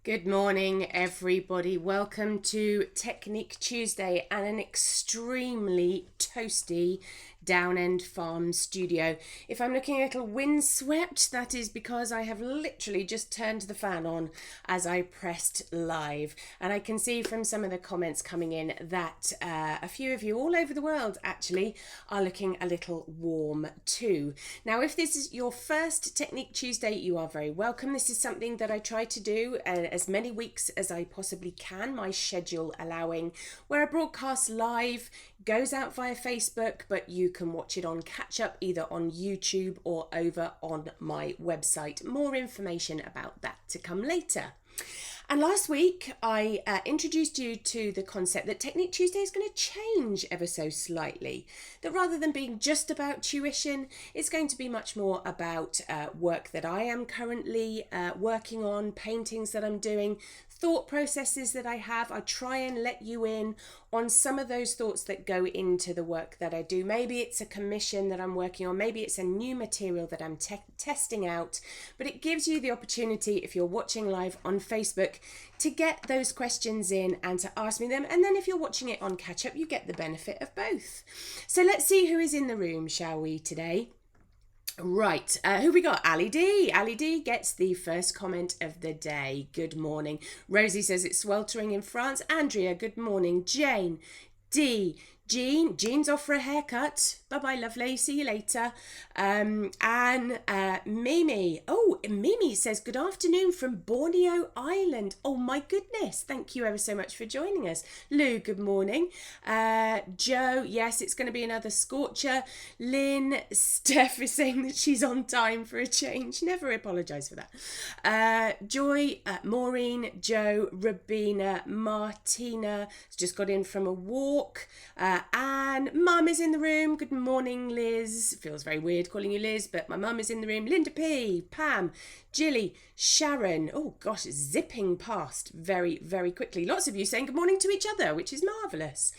Good morning, everybody. Welcome to Technique Tuesday and an extremely toasty Down End Farm studio. If I'm looking a little windswept, that is because I have literally just turned the fan on as I pressed live. And I can see from some of the comments coming in that a few of you all over the world actually are looking a little warm too. Now, if this is your first Technique Tuesday, you are very welcome. This is something that I try to do as many weeks as I possibly can, my schedule allowing, where I broadcast live, goes out via Facebook, but you can watch it on catch up either on YouTube or over on my website. More information about that to come later. And last week, I introduced you to the concept that Technique Tuesday is going to change ever so slightly. That rather than being just about tuition, it's going to be much more about work that I am currently working on, paintings that I'm doing, thought processes that I have. I try and let you in on some of those thoughts that go into the work that I do. Maybe it's a commission that I'm working on, maybe it's a new material that I'm testing out, but it gives you the opportunity, if you're watching live on Facebook, to get those questions in and to ask me them. And then if you're watching it on catch up, you get the benefit of both. So let's see who is in the room, shall we, today? Right, who we got? Ali D. Ali D gets the first comment of the day. Good morning. Rosie says it's sweltering in France. Andrea, good morning. Jane, D. Jean's off for a haircut. Bye-bye, lovely. See you later. And Mimi. Oh, Mimi says, good afternoon from Borneo Island. Oh, my goodness. Thank you ever so much for joining us. Lou, good morning. Joe, yes, it's going to be another scorcher. Lynn, Steph is saying that she's on time for a change. Never apologise for that. Joy, Maureen, Joe, Rabina, Martina has just got in from a walk. And Mum is in the room. Good morning, Liz. Feels very weird calling you Liz, but my mum is in the room. Linda P, Pam, Jilly, Sharon. Oh gosh, it's zipping past very, very quickly. Lots of you saying good morning to each other, which is marvellous.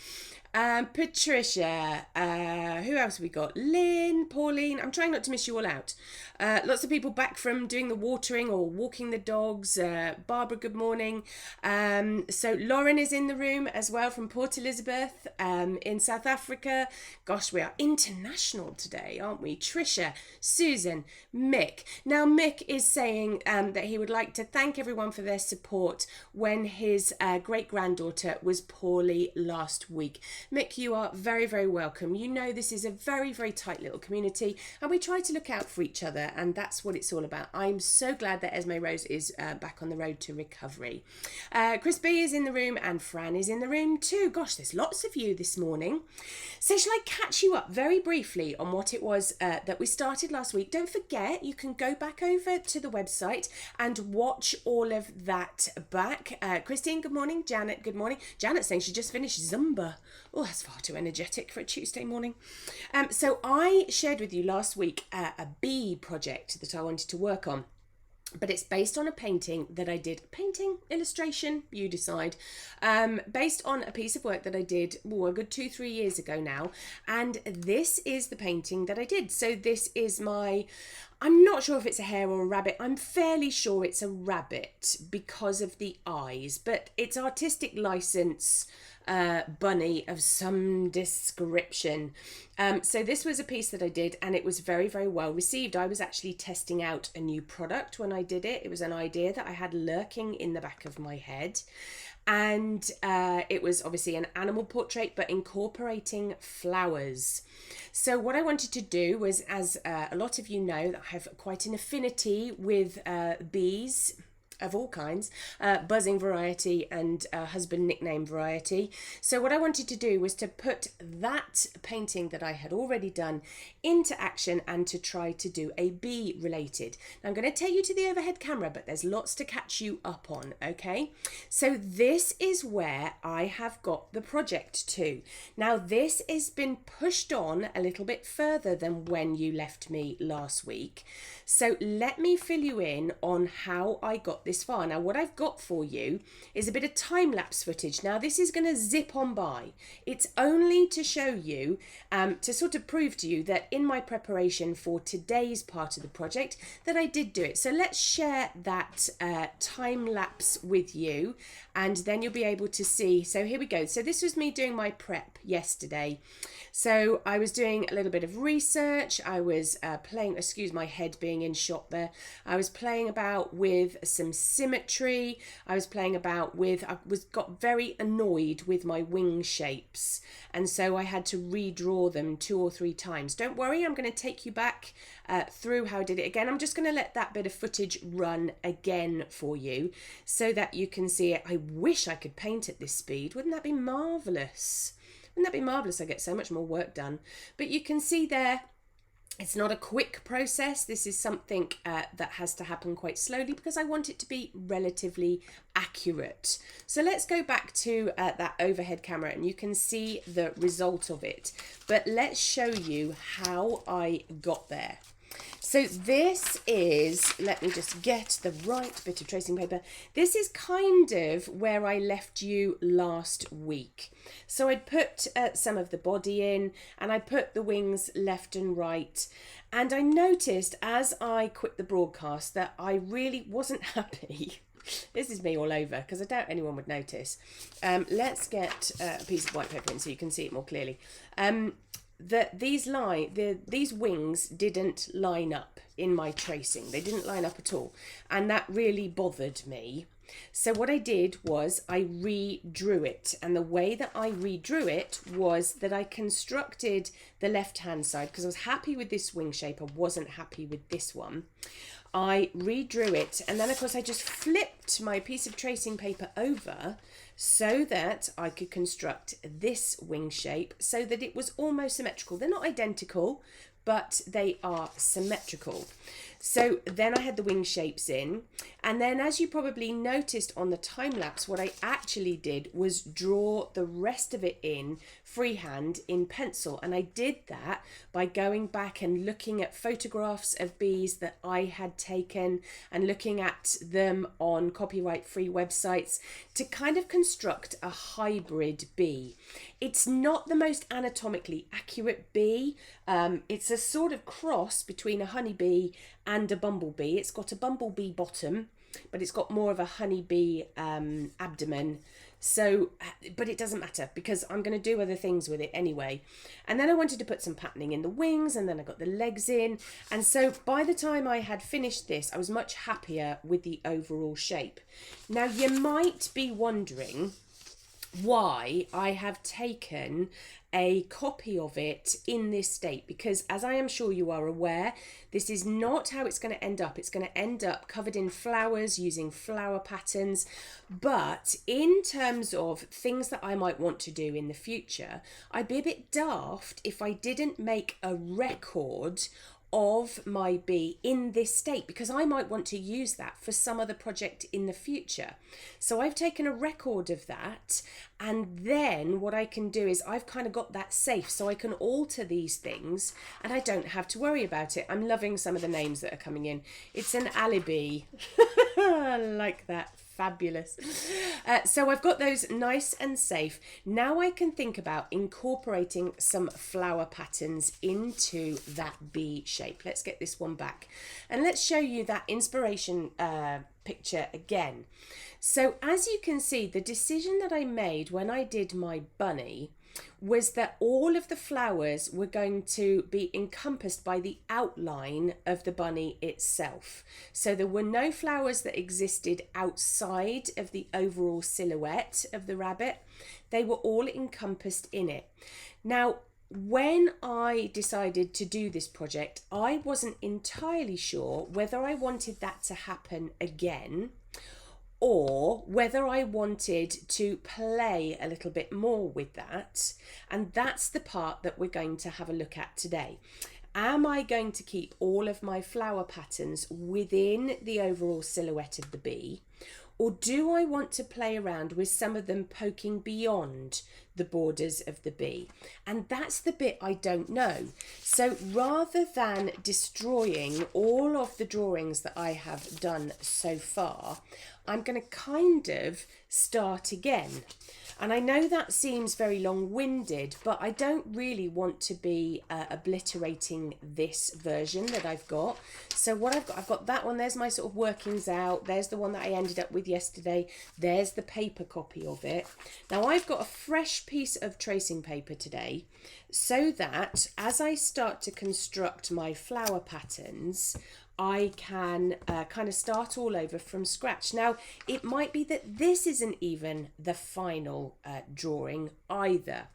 Patricia, who else have we got? Lynn, Pauline. I'm trying not to miss you all out. Lots of people back from doing the watering or walking the dogs. Barbara, good morning. So Lauren is in the room as well from Port Elizabeth in South Africa. Gosh, we are international today, aren't we? Trisha, Susan, Mick. Now Mick is saying that he would like to thank everyone for their support when his great-granddaughter was poorly last week. Mick, you are very, very welcome. You know this is a very, very tight little community and we try to look out for each other, and that's what it's all about. I'm so glad that Esme Rose is back on the road to recovery. Chris B is in the room and Fran is in the room too. Gosh, there's lots of you this morning. So shall I catch you up very briefly on what it was that we started last week? Don't forget, you can go back over to the website and watch all of that back. Christine, good morning. Janet, good morning. Janet's saying she just finished Zumba. Oh, that's far too energetic for a Tuesday morning. So I shared with you last week a bee project that I wanted to work on. But it's based on a painting that I did. Painting, illustration, you decide. Based on a piece of work that I did a good 2-3 years ago now. And this is the painting that I did. So this is I'm not sure if it's a hare or a rabbit. I'm fairly sure it's a rabbit because of the eyes. But it's artistic license bunny of some description. So this was a piece that I did and it was very, very well received. I was actually testing out a new product when I did it. It was an idea that I had lurking in the back of my head. And it was obviously an animal portrait, but incorporating flowers. So what I wanted to do was, as a lot of you know, that I have quite an affinity with bees of all kinds, buzzing variety and husband nickname variety. So what I wanted to do was to put that painting that I had already done into action and to try to do a bee related. Now I'm going to take you to the overhead camera, but there's lots to catch you up on, okay? So this is where I have got the project to. Now this has been pushed on a little bit further than when you left me last week. So let me fill you in on how I got this this far. Now what I've got for you is a bit of time-lapse footage. Now this is going to zip on by. It's only to show you, to sort of prove to you that in my preparation for today's part of the project that I did do it. So let's share that time-lapse with you, and then you'll be able to see. So here we go. So this was me doing my prep yesterday. So I was doing a little bit of research. I was playing, excuse my head being in shot there. I was playing about with some symmetry. I was playing about with, got very annoyed with my wing shapes. And so I had to redraw them 2 or 3 times. Don't worry, I'm going to take you back through how I did it again. I'm just going to let that bit of footage run again for you so that you can see it. I wish I could paint at this speed. Wouldn't that be marvellous? Wouldn't that be marvellous? I get so much more work done. But you can see there, it's not a quick process. This is something that has to happen quite slowly because I want it to be relatively accurate. So let's go back to that overhead camera and you can see the result of it. But let's show you how I got there. So this is, let me just get the right bit of tracing paper. This is kind of where I left you last week. So I'd put some of the body in and I put the wings left and right. And I noticed as I quit the broadcast that I really wasn't happy. This is me all over because I doubt anyone would notice. Let's get a piece of white paper in so you can see it more clearly. That these wings didn't line up in my tracing. They didn't line up at all, and that really bothered me. So what I did was I redrew it, and the way that I redrew it was that I constructed the left hand side because I was happy with this wing shape. I wasn't happy with this one. I redrew it, and then of course I just flipped my piece of tracing paper over so that I could construct this wing shape so that it was almost symmetrical. They're not identical, but they are symmetrical. So then I had the wing shapes in, and then as you probably noticed on the time lapse, what I actually did was draw the rest of it in freehand in pencil, and I did that by going back and looking at photographs of bees that I had taken and looking at them on copyright free websites to kind of construct a hybrid bee. It's not the most anatomically accurate bee. It's a sort of cross between a honeybee and a bumblebee. It's got a bumblebee bottom, but it's got more of a honeybee abdomen. So, but it doesn't matter because I'm going to do other things with it anyway. And then I wanted to put some patterning in the wings, and then I got the legs in. And so by the time I had finished this, I was much happier with the overall shape. Now you might be wondering why I have taken a copy of it in this state, because as I am sure you are aware, this is not how it's going to end up. It's going to end up covered in flowers using flower patterns. But in terms of things that I might want to do in the future, I'd be a bit daft if I didn't make a record of my bee in this state, because I might want to use that for some other project in the future. So I've taken a record of that, and then what I can do is I've kind of got that safe so I can alter these things and I don't have to worry about it. I'm loving some of the names that are coming in. It's an alibi. I like that. Fabulous. So I've got those nice and safe. Now I can think about incorporating some flower patterns into that bee shape. Let's get this one back and let's show you that inspiration picture again. So as you can see, the decision that I made when I did my bunny was that all of the flowers were going to be encompassed by the outline of the bunny itself. So there were no flowers that existed outside of the overall silhouette of the rabbit. They were all encompassed in it. Now, when I decided to do this project, I wasn't entirely sure whether I wanted that to happen again, or whether I wanted to play a little bit more with that. And that's the part that we're going to have a look at today. Am I going to keep all of my flower patterns within the overall silhouette of the bee? Or do I want to play around with some of them poking beyond the borders of the bee. And that's the bit I don't know. So rather than destroying all of the drawings that I have done so far, I'm going to kind of start again. And I know that seems very long-winded, but I don't really want to be obliterating this version that I've got. So what I've got that one, there's my sort of workings out. There's the one that I ended up with yesterday. There's the paper copy of it. Now I've got a fresh piece of tracing paper today, so that as I start to construct my flower patterns, I can kind of start all over from scratch. Now, it might be that this isn't even the final drawing either.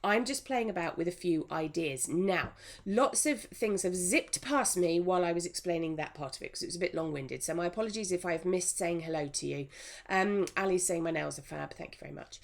I'm just playing about with a few ideas. Now, lots of things have zipped past me while I was explaining that part of it because it was a bit long-winded. So my apologies if I've missed saying hello to you. Ali's saying my nails are fab. Thank you very much.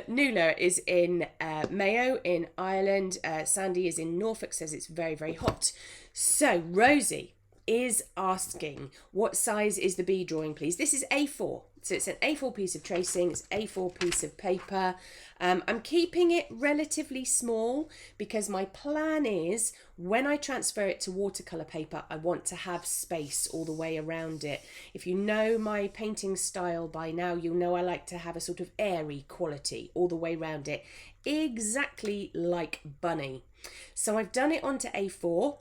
Nuala is in Mayo in Ireland. Sandy is in Norfolk, says it's very, very hot. So Rosie is asking, what size is the bee drawing, please? This is A4. So it's an A4 piece of tracing. It's A4 piece of paper. I'm keeping it relatively small because my plan is when I transfer it to watercolour paper, I want to have space all the way around it. If you know my painting style by now, you'll know I like to have a sort of airy quality all the way around it, exactly like Bunny. So I've done it onto A4.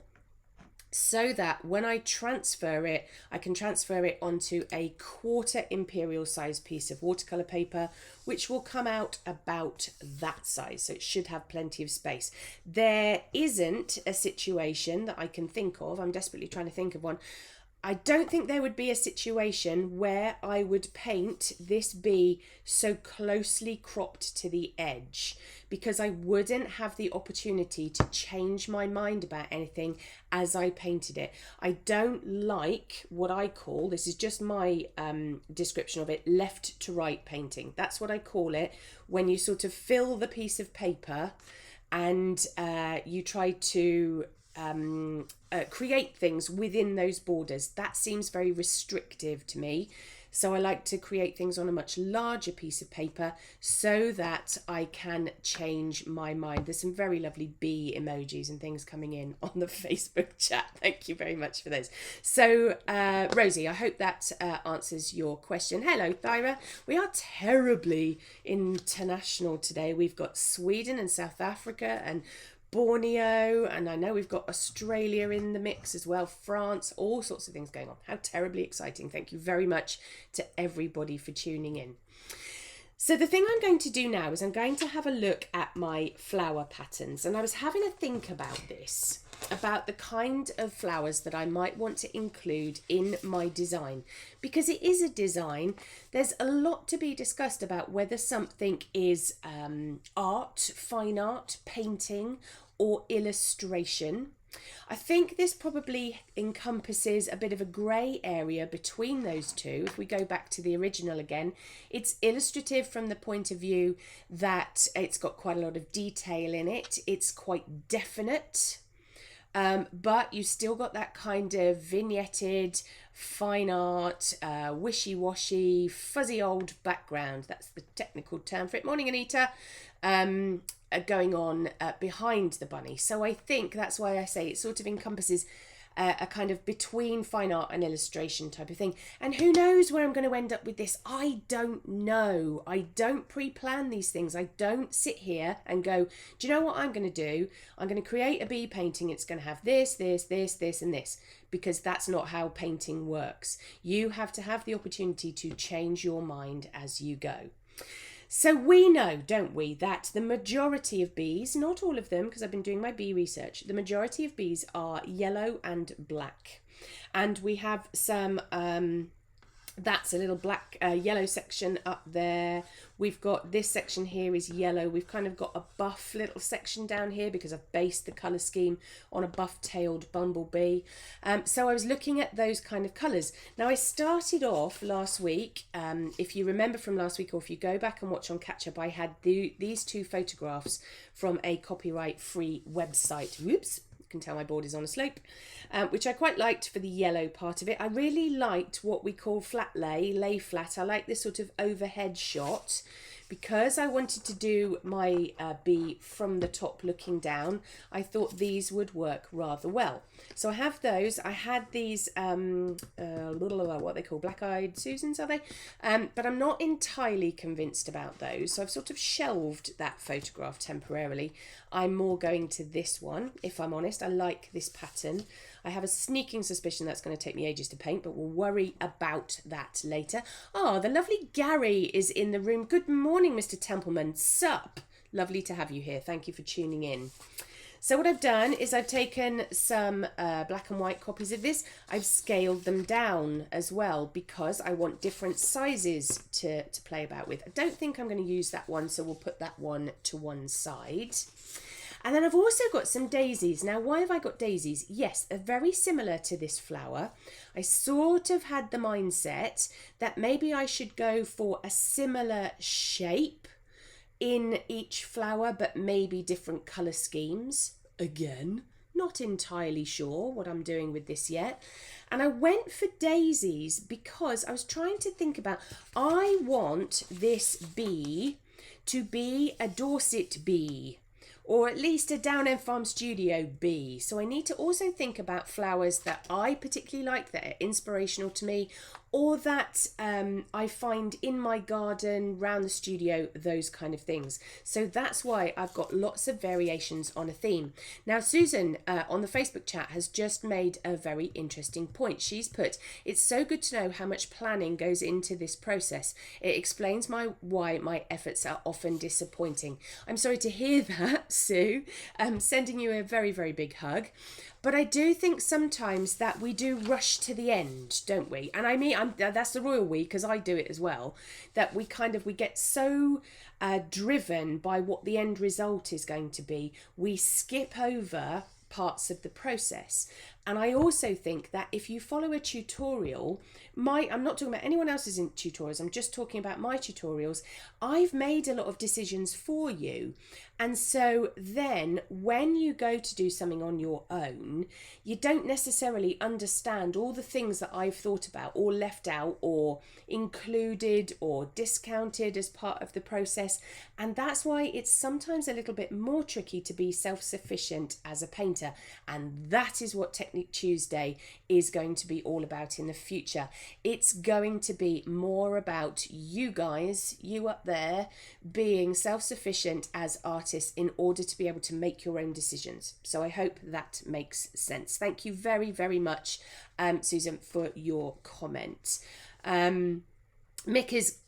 So that when I transfer it, I can transfer it onto a 1/4 imperial size piece of watercolour paper, which will come out about that size. So it should have plenty of space. There isn't a situation that I can think of. I'm desperately trying to think of one. I don't think there would be a situation where I would paint this bee so closely cropped to the edge, because I wouldn't have the opportunity to change my mind about anything as I painted it. I don't like what I call, this is just my description of it, left to right painting. That's what I call it, when you sort of fill the piece of paper and you try to create things within those borders. That seems very restrictive to me. So I like to create things on a much larger piece of paper so that I can change my mind. There's some very lovely bee emojis and things coming in on the Facebook chat. Thank you very much for those. So Rosie, I hope that answers your question. Hello, Thyra. We are terribly international today. We've got Sweden and South Africa and Borneo, and I know we've got Australia in the mix as well, France, all sorts of things going on. How terribly exciting. Thank you very much to everybody for tuning in. So the thing I'm going to do now is I'm going to have a look at my flower patterns, and I was having a think about this, about the kind of flowers that I might want to include in my design. Because it is a design, there's a lot to be discussed about whether something is art, fine art, painting, or illustration. I think this probably encompasses a bit of a grey area between those two. If we go back to the original again, it's illustrative from the point of view that it's got quite a lot of detail in it. It's quite definite. But you still got that kind of vignetted, fine art, wishy-washy, fuzzy old background. That's the technical term for it. Morning, Anita. Going on behind the bunny. So I think that's why I say it sort of encompasses a kind of between fine art and illustration type of thing. And who knows where I'm going to end up with this? I don't know. I don't pre-plan these things. I don't sit here and go, do you know what I'm going to do? I'm going to create a bee painting. It's going to have this, this, this, this, and this, because that's not how painting works. You have to have the opportunity to change your mind as you go. So we know, don't we, that the majority of bees, not all of them, because I've been doing my bee research, the majority of bees are yellow and black. And we have some, that's a little black, yellow section up there. We've got this section here is yellow. We've kind of got a buff little section down here because I've based the colour scheme on a buff-tailed bumblebee. So I was looking at those kind of colours. Now I started off last week, if you remember from last week, or if you go back and watch on Catch Up, I had these two photographs from a copyright-free website. Whoops. Can tell my board is on a slope, which I quite liked for the yellow part of it. I really liked what we call flat lay flat. I like this sort of overhead shot because I wanted to do my bee from the top looking down, I thought these would work rather well. So I have those. I had these, what they call black-eyed Susans, are they? But I'm not entirely convinced about those. So I've sort of shelved that photograph temporarily. I'm more going to this one, if I'm honest. I like this pattern. I have a sneaking suspicion that's going to take me ages to paint, but we'll worry about that later. Oh, the lovely Gary is in the room. Good morning, Mr. Templeman. Sup? Lovely to have you here. Thank you for tuning in. So what I've done is I've taken some black and white copies of this. I've scaled them down as well because I want different sizes to play about with. I don't think I'm going to use that one, so we'll put that one to one side. And then I've also got some daisies. Now, why have I got daisies? Yes, they're very similar to this flower. I sort of had the mindset that maybe I should go for a similar shape in each flower, but maybe different colour schemes. Again, not entirely sure what I'm doing with this yet. And I went for daisies because I was trying to think about, I want this bee to be a Dorset bee, or at least a Down End Farm Studio bee. So I need to also think about flowers that I particularly like, that are inspirational to me, or that I find in my garden, round the studio, those kind of things. So that's why I've got lots of variations on a theme. Now, Susan on the Facebook chat has just made a very interesting point. She's put, it's so good to know how much planning goes into this process. It explains why my efforts are often disappointing. I'm sorry to hear that, Sue. I'm sending you a very, very big hug. But I do think sometimes that we do rush to the end, don't we? And I mean, that's the royal we, because I do it as well, that we get so driven by what the end result is going to be, we skip over parts of the process. And I also think that if you follow a tutorial, I'm not talking about anyone else's tutorials, I'm just talking about my tutorials, I've made a lot of decisions for you. And so then when you go to do something on your own, you don't necessarily understand all the things that I've thought about or left out or included or discounted as part of the process. And that's why it's sometimes a little bit more tricky to be self-sufficient as a painter. And that is what Technique Tuesday is going to be all about in the future. It's going to be more about you guys, you up there, being self-sufficient as artists in order to be able to make your own decisions. So I hope that makes sense. Thank you very, very much, Susan, for your comment. Mick is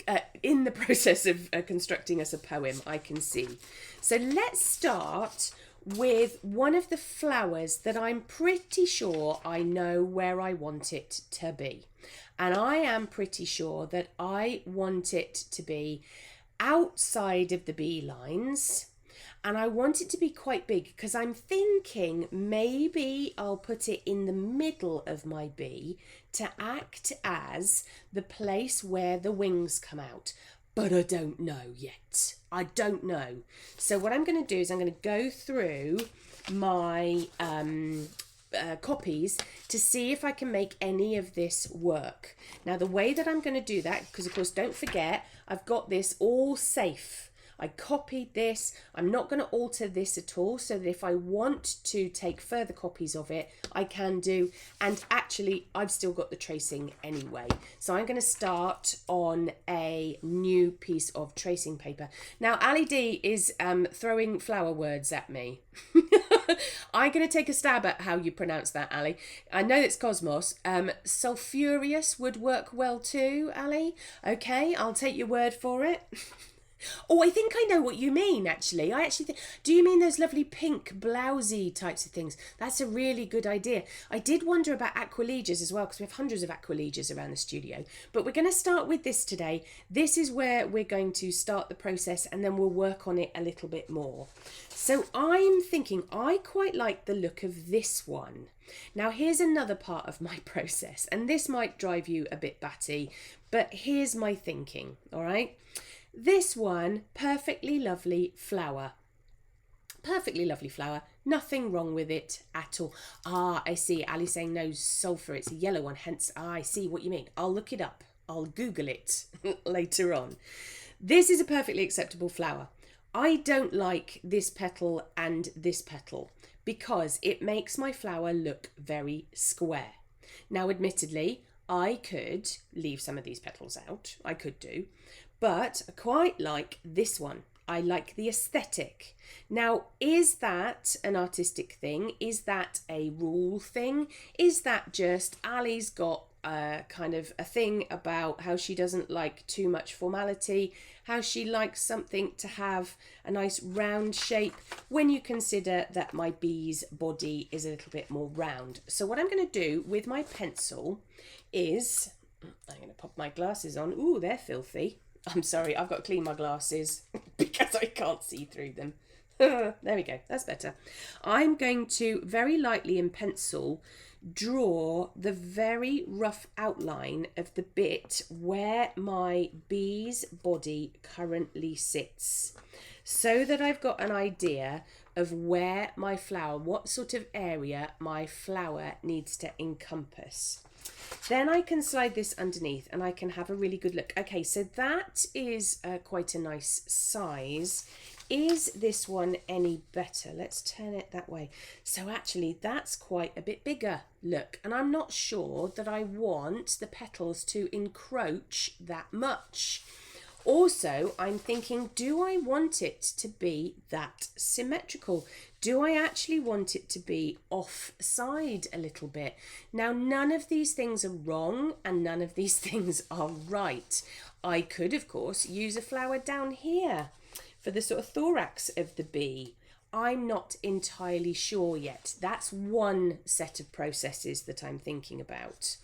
in the process of constructing us a poem, I can see. So let's start with one of the flowers that I'm pretty sure I know where I want it to be. And I am pretty sure that I want it to be outside of the bee lines. And I want it to be quite big because I'm thinking maybe I'll put it in the middle of my bee to act as the place where the wings come out. But I don't know yet. I don't know. So what I'm going to do is I'm going to go through my copies to see if I can make any of this work. Now the way that I'm going to do that, because of course don't forget I've got this all safe. I copied this. I'm not going to alter this at all, so that if I want to take further copies of it, I can do. And actually, I've still got the tracing anyway. So I'm going to start on a new piece of tracing paper. Now, Ali D is throwing flower words at me. I'm going to take a stab at how you pronounce that, Ali. I know it's Cosmos. Sulfurious would work well too, Ali. Okay, I'll take your word for it. Oh, I think I know what you mean, actually. I actually think, do you mean those lovely pink blousey types of things? That's a really good idea. I did wonder about aquiledias as well, because we have hundreds of aquiledias around the studio. But we're going to start with this today. This is where we're going to start the process, and then we'll work on it a little bit more. So I'm thinking I quite like the look of this one. Now, here's another part of my process, and this might drive you a bit batty, but here's my thinking, all right? This one, perfectly lovely flower. Perfectly lovely flower. Nothing wrong with it at all. Ah, I see. Ali's saying no sulfur. It's a yellow one. Hence, I see what you mean. I'll look it up. I'll Google it later on. This is a perfectly acceptable flower. I don't like this petal and this petal because it makes my flower look very square. Now, admittedly, I could leave some of these petals out. I could do. But I quite like this one. I like the aesthetic. Now, is that an artistic thing? Is that a rule thing? Is that just Ali's got kind of a thing about how she doesn't like too much formality, how she likes something to have a nice round shape when you consider that my bee's body is a little bit more round. So what I'm going to do with my pencil is, I'm going to pop my glasses on. Ooh, they're filthy. I'm sorry, I've got to clean my glasses because I can't see through them. There we go, that's better. I'm going to very lightly in pencil draw the very rough outline of the bit where my bee's body currently sits, so that I've got an idea of where my flower, what sort of area my flower needs to encompass. Then I can slide this underneath and I can have a really good look. Okay, so that is quite a nice size. Is this one any better? Let's turn it that way. So actually that's quite a bit bigger, look. And I'm not sure that I want the petals to encroach that much. Also, I'm thinking, do I want it to be that symmetrical? Do I actually want it to be offside a little bit? Now, none of these things are wrong and none of these things are right. I could, of course, use a flower down here for the sort of thorax of the bee. I'm not entirely sure yet. That's one set of processes that I'm thinking about.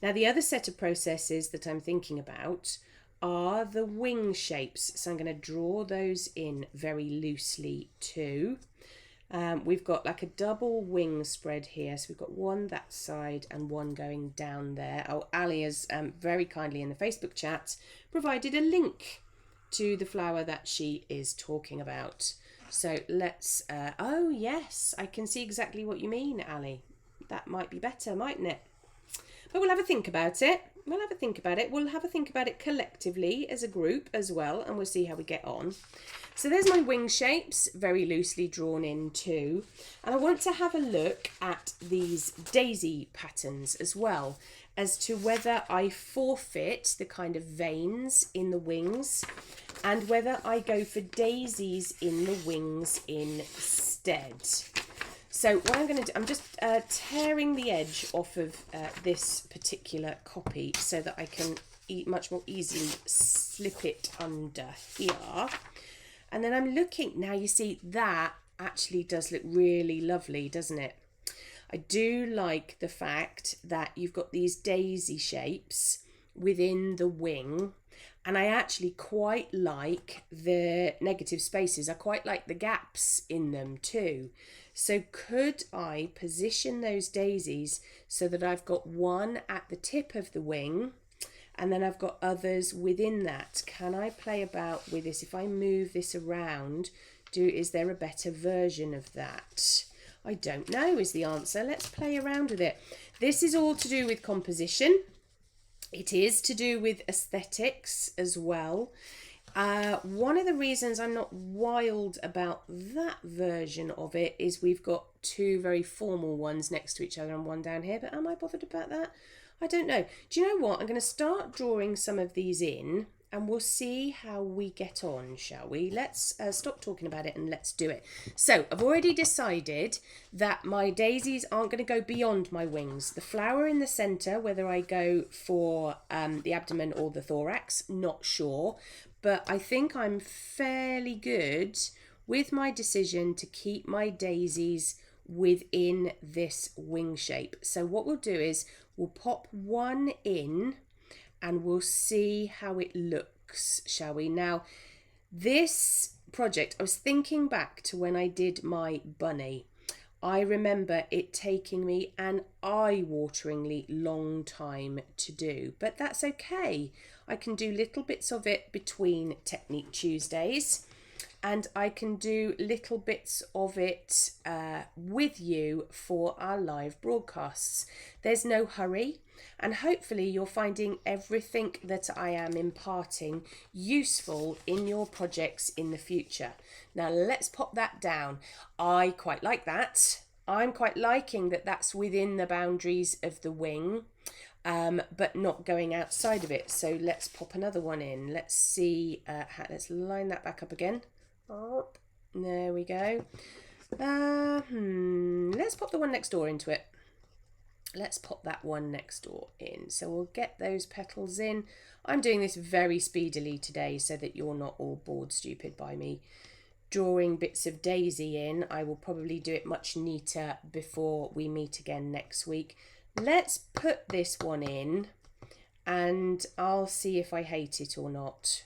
Now, the other set of processes that I'm thinking about are the wing shapes. So I'm going to draw those in very loosely too. We've got like a double wing spread here. So we've got one that side and one going down there. Oh, Ali has very kindly in the Facebook chat provided a link to the flower that she is talking about. So let's, oh yes, I can see exactly what you mean, Ali. That might be better, mightn't it? But we'll have a think about it. We'll have a think about it. We'll have a think about it collectively as a group as well, and we'll see how we get on. So there's my wing shapes, very loosely drawn in too. And I want to have a look at these daisy patterns as well, as to whether I forfeit the kind of veins in the wings and whether I go for daisies in the wings instead. So what I'm going to do, I'm just tearing the edge off of this particular copy so that I can much more easily slip it under here. And then I'm looking, now you see that actually does look really lovely, doesn't it? I do like the fact that you've got these daisy shapes within the wing. And I actually quite like the negative spaces. I quite like the gaps in them too. So could I position those daisies so that I've got one at the tip of the wing and then I've got others within that? Can I play about with this? If I move this around, is there a better version of that? I don't know is the answer. Let's play around with it. This is all to do with composition. It is to do with aesthetics as well. One of the reasons I'm not wild about that version of it is we've got two very formal ones next to each other and one down here, but am I bothered about that? I don't know. Do you know what? I'm going to start drawing some of these in and we'll see how we get on, shall we? Let's stop talking about it and let's do it. So I've already decided that my daisies aren't going to go beyond my wings. The flower in the centre, whether I go for the abdomen or the thorax, not sure. But I think I'm fairly good with my decision to keep my daisies within this wing shape. So what we'll do is we'll pop one in and we'll see how it looks, shall we? Now, this project, I was thinking back to when I did my bunny. I remember it taking me an eye-wateringly long time to do, but that's okay. I can do little bits of it between Technique Tuesdays. and I can do little bits of it with you for our live broadcasts. There's no hurry, and hopefully you're finding everything that I am imparting useful in your projects in the future. Now let's pop that down. I quite like that. I'm quite liking that that's within the boundaries of the wing, but not going outside of it. So let's pop another one in. Let's see, let's line that back up again. Oh, there we go. Let's pop the one next door into it. Let's pop that one next door in. So we'll get those petals in. I'm doing this very speedily today so that you're not all bored stupid by me drawing bits of daisy in. I will probably do it much neater before we meet again next week. Let's put this one in and I'll see if I hate it or not.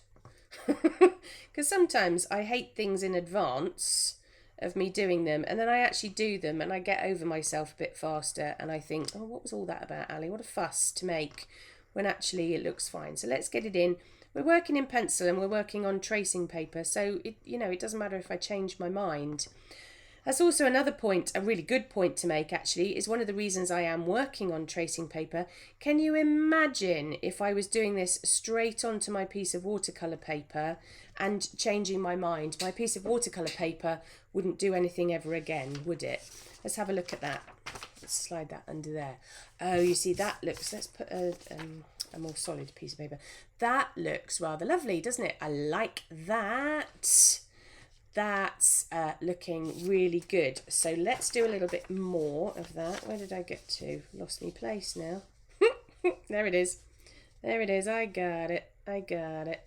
Because sometimes I hate things in advance of me doing them, and then I actually do them and I get over myself a bit faster and I think, oh, what was all that about, Ali? What a fuss to make, when actually it looks fine. So let's get it in. We're working in pencil and we're working on tracing paper, so it doesn't matter if I change my mind. That's also another point, a really good point to make actually, is one of the reasons I am working on tracing paper. Can you imagine if I was doing this straight onto my piece of watercolour paper and changing my mind? My piece of watercolour paper wouldn't do anything ever again, would it? Let's have a look at that. Let's slide that under there. Oh, you see that looks, let's put a more solid piece of paper. That looks rather lovely, doesn't it? I like that. That's looking really good. So let's do a little bit more of that. Where did I get to? Lost me place now. There it is. There it is. I got it. I got it.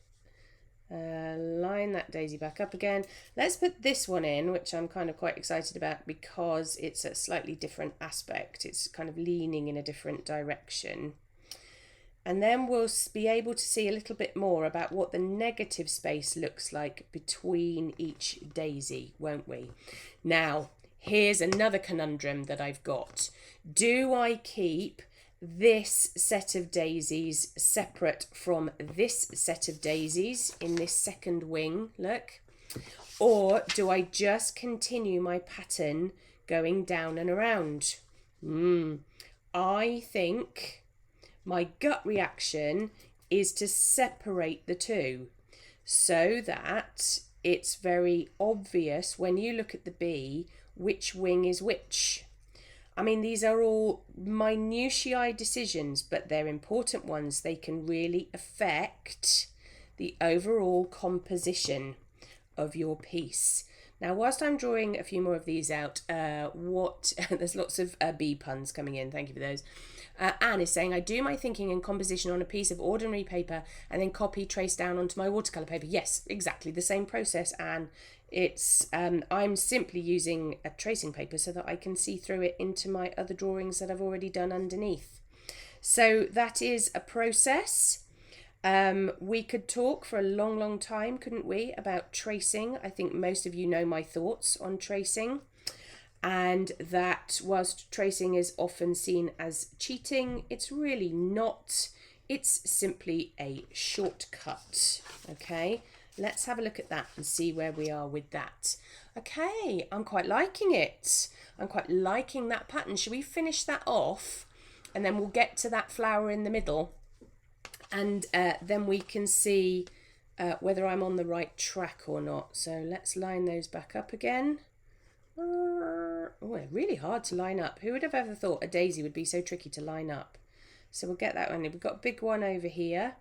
Line that daisy back up again. Let's put this one in, which I'm kind of quite excited about because it's a slightly different aspect. It's kind of leaning in a different direction. And then we'll be able to see a little bit more about what the negative space looks like between each daisy, won't we? Now, here's another conundrum that I've got. Do I keep this set of daisies separate from this set of daisies in this second wing, look? Or do I just continue my pattern going down and around? I think my gut reaction is to separate the two so that it's very obvious when you look at the bee which wing is which. I mean, these are all minutiae decisions, but they're important ones. They can really affect the overall composition of your piece. Now, whilst I'm drawing a few more of these out, there's lots of bee puns coming in. Thank you for those. Anne is saying, I do my thinking and composition on a piece of ordinary paper and then copy, trace down onto my watercolour paper. Yes, exactly the same process, Anne. It's I'm simply using a tracing paper so that I can see through it into my other drawings that I've already done underneath. So that is a process. We could talk for a long, long time, couldn't we, about tracing. I think most of you know my thoughts on tracing, and that whilst tracing is often seen as cheating, it's really not. It's simply a shortcut. Okay, let's have a look at that and see where we are with that. Okay, I'm quite liking it. I'm quite liking that pattern. Should we finish that off and then we'll get to that flower in the middle? And then we can see whether I'm on the right track or not. So let's line those back up again. Oh, they're really hard to line up. Who would have ever thought a daisy would be so tricky to line up? So we'll get that one. We've got a big one over here.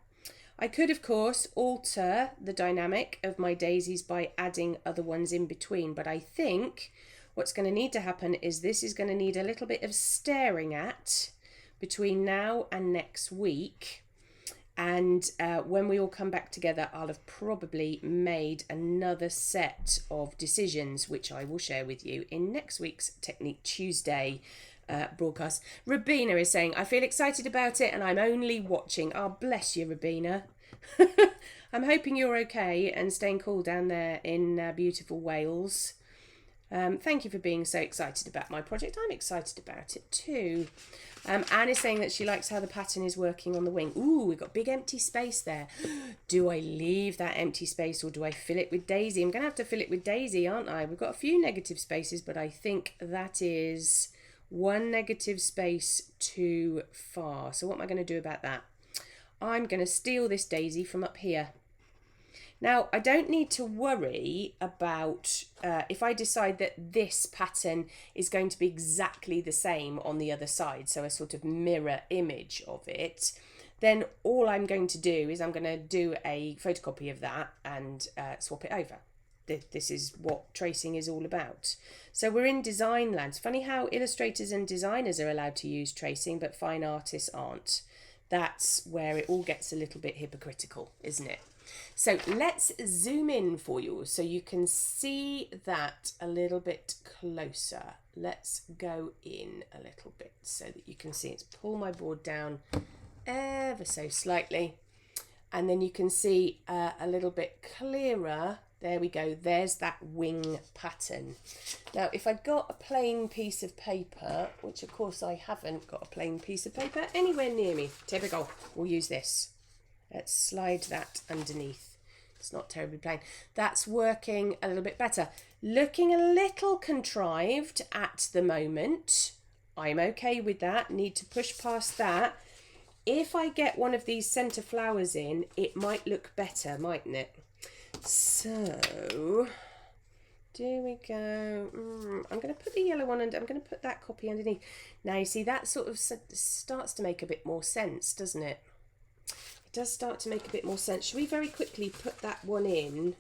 I could, of course, alter the dynamic of my daisies by adding other ones in between. But I think what's going to need to happen is this is going to need a little bit of staring at between now and next week. And when we all come back together, I'll have probably made another set of decisions, which I will share with you in next week's Technique Tuesday broadcast. Rabina is saying, I feel excited about it and I'm only watching. Oh, bless you, Rabina. I'm hoping you're okay and staying cool down there in beautiful Wales. Thank you for being so excited about my project. I'm excited about it too. Anne is saying that she likes how the pattern is working on the wing. Ooh, we've got big empty space there. Do I leave that empty space or do I fill it with daisy? I'm going to have to fill it with daisy, aren't I? We've got a few negative spaces, but I think that is one negative space too far. So what am I going to do about that? I'm going to steal this daisy from up here. Now, I don't need to worry about if I decide that this pattern is going to be exactly the same on the other side, so a sort of mirror image of it, then all I'm going to do is I'm going to do a photocopy of that and swap it over. This is what tracing is all about. So we're in design land. It's funny how illustrators and designers are allowed to use tracing, but fine artists aren't. That's where it all gets a little bit hypocritical, isn't it? So let's zoom in for you so you can see that a little bit closer. Let's go in a little bit so that you can see it. Pull my board down ever so slightly and then you can see a little bit clearer. There we go. There's that wing pattern. Now, if I'd got a plain piece of paper, which of course I haven't got a plain piece of paper anywhere near me. Typical. We'll use this. Let's slide that underneath. It's not terribly plain. That's working a little bit better. Looking a little contrived at the moment. I'm okay with that. Need to push past that. If I get one of these centre flowers in, it might look better, mightn't it? So, there we go. I'm going to put the yellow one and I'm going to put that copy underneath. Now, you see, that sort of starts to make a bit more sense, doesn't it? Does start to make a bit more sense. Should we very quickly put that one in?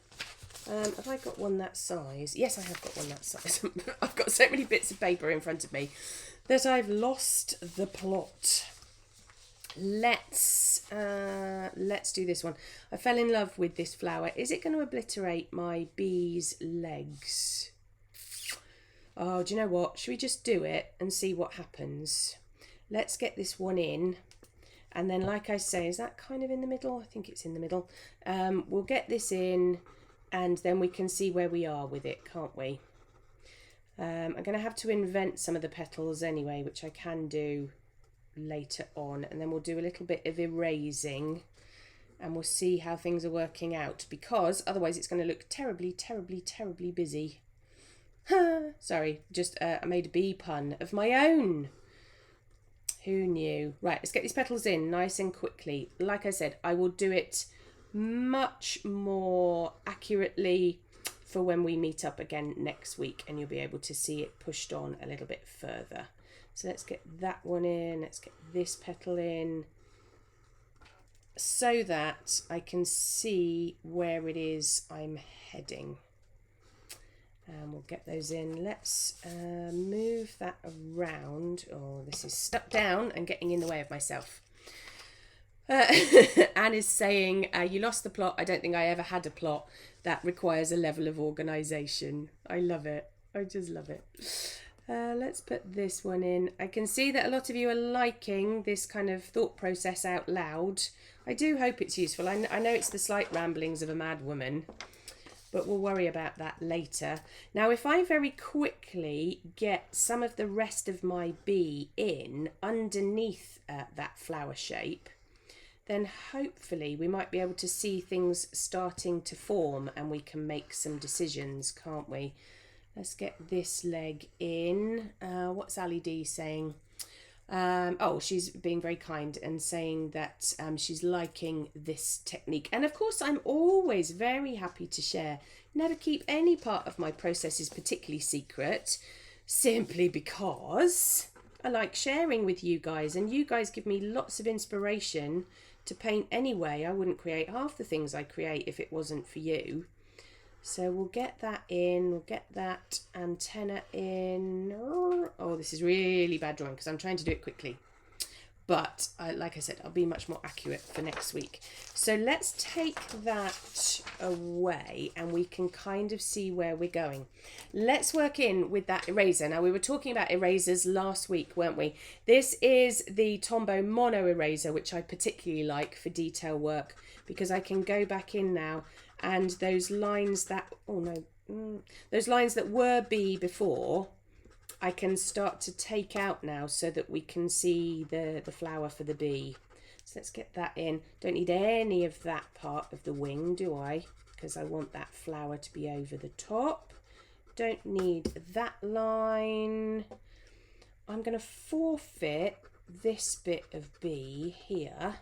Have I got one that size? Yes, I have got one that size. I've got so many bits of paper in front of me that I've lost the plot. Let's do this one. I fell in love with this flower. Is it going to obliterate my bee's legs? Oh, do you know what? Should we just do it and see what happens? Let's get this one in. And then, like I say, is that kind of in the middle? I think it's in the middle. We'll get this in and then we can see where we are with it, can't we? I'm going to have to invent some of the petals anyway, which I can do later on. And then we'll do a little bit of erasing and we'll see how things are working out, because otherwise it's going to look terribly, terribly, terribly busy. Sorry, just I made a bee pun of my own. Who knew? Right, let's get these petals in nice and quickly. Like I said, I will do it much more accurately for when we meet up again next week and you'll be able to see it pushed on a little bit further. So let's get that one in. Let's get this petal in so that I can see where it is I'm heading. And we'll get those in. Let's move that around. Oh, this is stuck down and getting in the way of myself. Anne is saying, you lost the plot. I don't think I ever had a plot. That requires a level of organisation. I love it. I just love it. Let's put this one in. I can see that a lot of you are liking this kind of thought process out loud. I do hope it's useful. I know it's the slight ramblings of a mad woman, but we'll worry about that later. Now, if I very quickly get some of the rest of my bee in underneath that flower shape, then hopefully we might be able to see things starting to form and we can make some decisions, can't we? Let's get this leg in. What's Ali D saying? Oh, she's being very kind and saying that she's liking this technique. And of course, I'm always very happy to share. Never keep any part of my processes particularly secret, simply because I like sharing with you guys. And you guys give me lots of inspiration to paint anyway. I wouldn't create half the things I create if it wasn't for you. So we'll get that in, we'll get that antenna in. Oh, this is really bad drawing because I'm trying to do it quickly. But like I said, I'll be much more accurate for next week. So let's take that away and we can kind of see where we're going. Let's work in with that eraser. Now, we were talking about erasers last week, weren't we? This is the Tombow Mono eraser, which I particularly like for detail work because I can go back in now and those lines that, oh no, those lines that were B before, I can start to take out now so that we can see the flower for the bee. So let's get that in. Don't need any of that part of the wing, do I? Because I want that flower to be over the top. Don't need that line. I'm going to forfeit this bit of bee here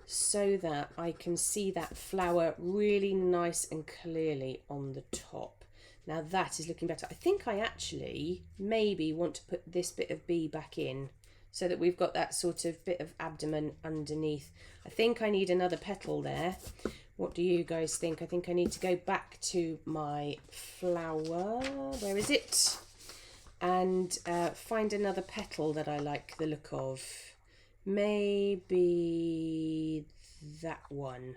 so that I can see that flower really nice and clearly on the top. Now that is looking better. I think I actually maybe want to put this bit of bee back in so that we've got that sort of bit of abdomen underneath. I think I need another petal there. What do you guys think? I think I need to go back to my flower. Where is it? And find another petal that I like the look of. Maybe that one.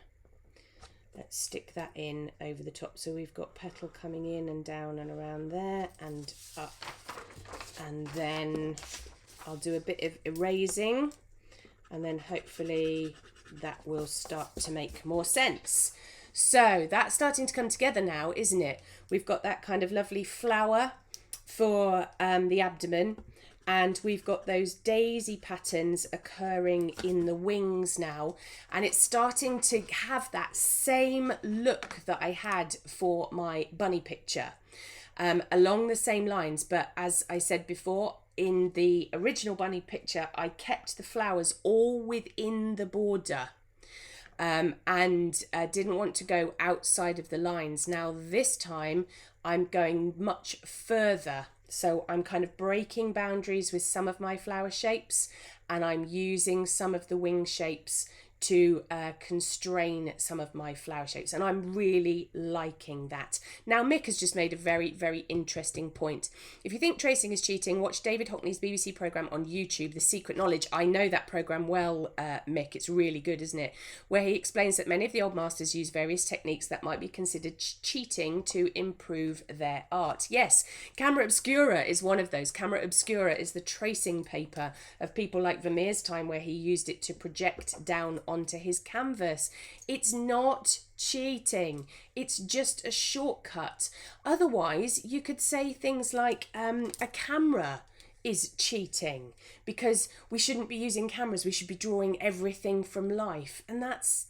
Let's stick that in over the top. So we've got petal coming in and down and around there and up. And then I'll do a bit of erasing and then hopefully that will start to make more sense. So that's starting to come together now, isn't it? We've got that kind of lovely flower for the abdomen, and we've got those daisy patterns occurring in the wings now, and it's starting to have that same look that I had for my bunny picture, along the same lines. But as I said before, in the original bunny picture I kept the flowers all within the border, and didn't want to go outside of the lines. Now this time I'm going much further, so I'm kind of breaking boundaries with some of my flower shapes, and I'm using some of the wing shapes to constrain some of my flower shapes, and I'm really liking that. Now Mick has just made a very, very interesting point. If you think tracing is cheating, watch David Hockney's BBC programme on YouTube, The Secret Knowledge. I know that programme well, Mick. It's really good, isn't it? Where he explains that many of the old masters use various techniques that might be considered cheating to improve their art. Yes, Camera Obscura is one of those. Camera Obscura is the tracing paper of people like Vermeer's time, where he used it to project down onto his canvas. It's not cheating, it's just a shortcut. Otherwise you could say things like a camera is cheating because we shouldn't be using cameras, we should be drawing everything from life, and that's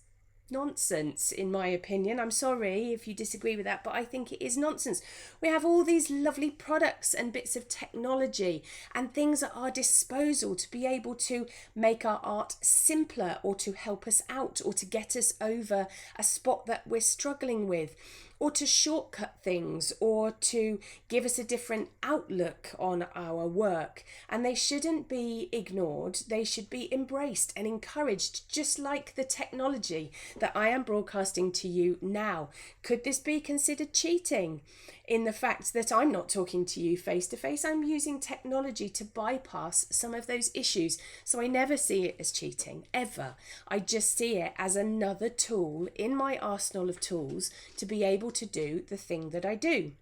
nonsense in my opinion. I'm sorry if you disagree with that, but I think it is nonsense. We have all these lovely products and bits of technology and things at our disposal to be able to make our art simpler, or to help us out, or to get us over a spot that we're struggling with, or to shortcut things, or to give us a different outlook on our work. And they shouldn't be ignored, they should be embraced and encouraged, just like the technology that I am broadcasting to you now. Could this be considered cheating? In the fact that I'm not talking to you face to face, I'm using technology to bypass some of those issues. So I never see it as cheating, ever. I just see it as another tool in my arsenal of tools to be able to do the thing that I do.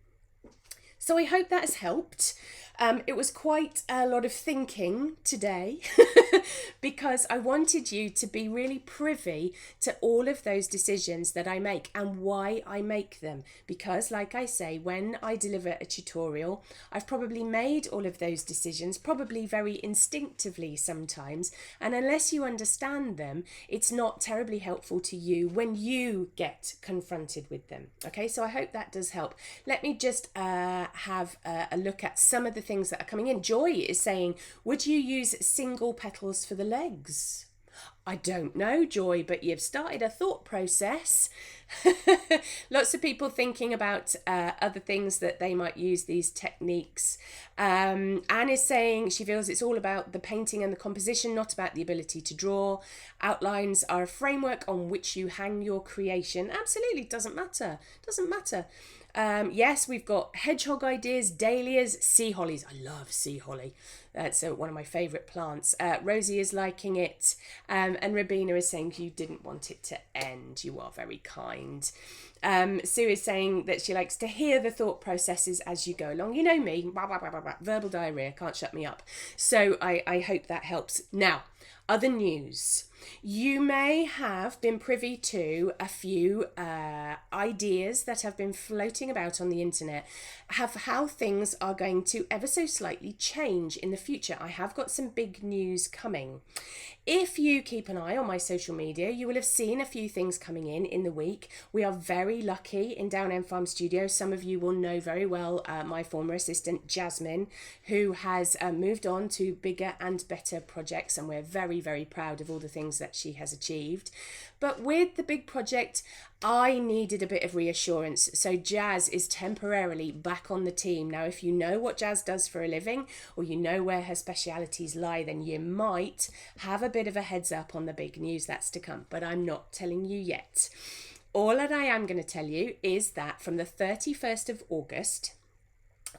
So I hope that has helped. It was quite a lot of thinking today because I wanted you to be really privy to all of those decisions that I make and why I make them. Because like I say, when I deliver a tutorial, I've probably made all of those decisions, probably very instinctively sometimes. And unless you understand them, it's not terribly helpful to you when you get confronted with them. Okay, so I hope that does help. Let me just have a look at some of the things that are coming in. Joy is saying, would you use single petals for the legs? I don't know, Joy, but you've started a thought process. Lots of people thinking about other things that they might use these techniques. Anne is saying she feels it's all about the painting and the composition, not about the ability to draw. Outlines are a framework on which you hang your creation. Absolutely, doesn't matter. Yes, we've got hedgehog ideas, dahlias, sea hollies. I love sea holly. That's one of my favourite plants. Rosie is liking it. And Rabina is saying you didn't want it to end. You are very kind. Sue is saying that she likes to hear the thought processes as you go along. You know me, blah, blah, blah, blah, blah. Verbal diarrhea, can't shut me up. So I hope that helps. Now, other news. You may have been privy to a few ideas that have been floating about on the internet of how things are going to ever so slightly change in the future. I have got some big news coming. If you keep an eye on my social media, you will have seen a few things coming in the week. We are very lucky in Down End Farm Studio. Some of you will know very well my former assistant, Jasmine, who has moved on to bigger and better projects, and we're very, very proud of all the things that she has achieved. But with the big project, I needed a bit of reassurance. So Jazz is temporarily back on the team. Now, if you know what Jazz does for a living, or you know where her specialities lie, then you might have a bit of a heads up on the big news that's to come. But I'm not telling you yet. All that I am going to tell you is that from the 31st of August,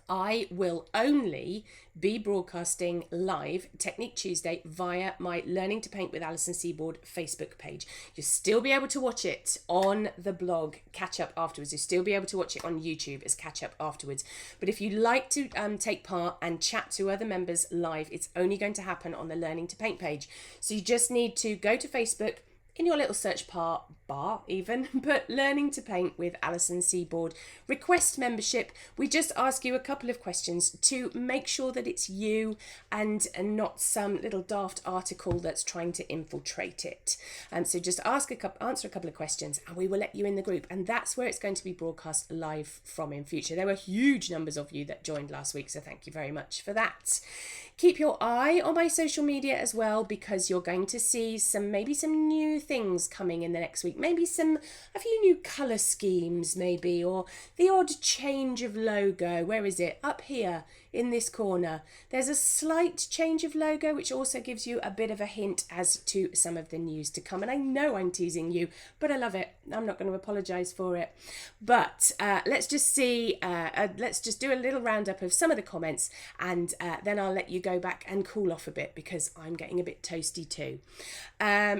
I will only be broadcasting live Technique Tuesday via my Learning to Paint with Alison Seaboard Facebook page. You'll still be able to watch it on the blog, catch up afterwards. You'll still be able to watch it on YouTube as catch up afterwards. But if you'd like to take part and chat to other members live, it's only going to happen on the Learning to Paint page. So you just need to go to Facebook, in your little search bar even, but Learning to Paint with Alison Seaboard. Request membership. We just ask you a couple of questions to make sure that it's you and not some little daft article that's trying to infiltrate it. So just answer a couple of questions and we will let you in the group. And that's where it's going to be broadcast live from in future. There were huge numbers of you that joined last week, so thank you very much for that. Keep your eye on my social media as well, because you're going to see maybe some new things coming in the next week. Maybe a few new colour schemes maybe, or the odd change of logo. Where is it? Up here in this corner. There's a slight change of logo, which also gives you a bit of a hint as to some of the news to come. And I know I'm teasing you, but I love it. I'm not going to apologise for it. But let's just see, let's just do a little roundup of some of the comments, and then I'll let you go back and cool off a bit because I'm getting a bit toasty too.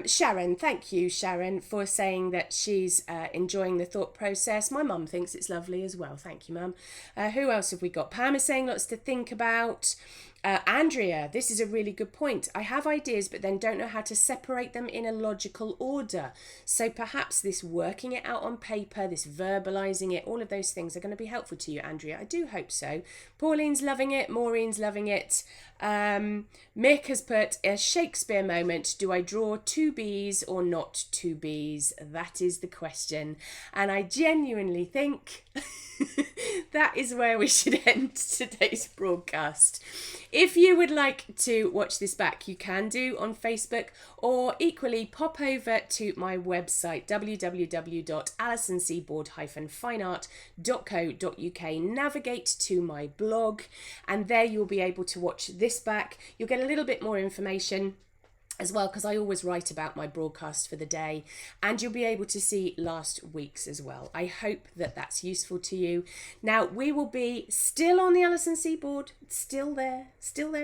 Sharon, thank you, Sharon, for saying that she's enjoying the thought process. My mum thinks it's lovely as well. Thank you, Mum. Who else have we got? Pam is saying lots to think about. Andrea, this is a really good point. I have ideas, but then don't know how to separate them in a logical order. So perhaps this working it out on paper, this verbalising it, all of those things are going to be helpful to you, Andrea. I do hope so. Pauline's loving it. Maureen's loving it. Mick has put a Shakespeare moment. Do I draw two B's or not two B's? That is the question. And I genuinely think that is where we should end today's broadcast. If you would like to watch this back, you can do on Facebook, or equally pop over to my website, www.alisonseaboard-fineart.co.uk. Navigate to my blog, and there you'll be able to watch this back. You'll get a little bit more information as well, because I always write about my broadcast for the day, and you'll be able to see last week's as well. I hope that that's useful to you. Now, we will be still on the Alison Seaboard, still there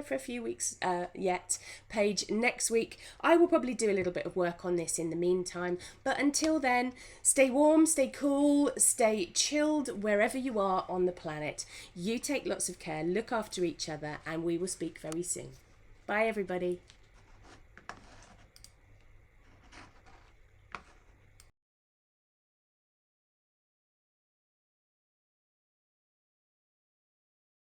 for a few weeks yet, page next week. I will probably do a little bit of work on this in the meantime, but until then, stay warm, stay cool, stay chilled wherever you are on the planet. You take lots of care, look after each other, and we will speak very soon. Bye, everybody.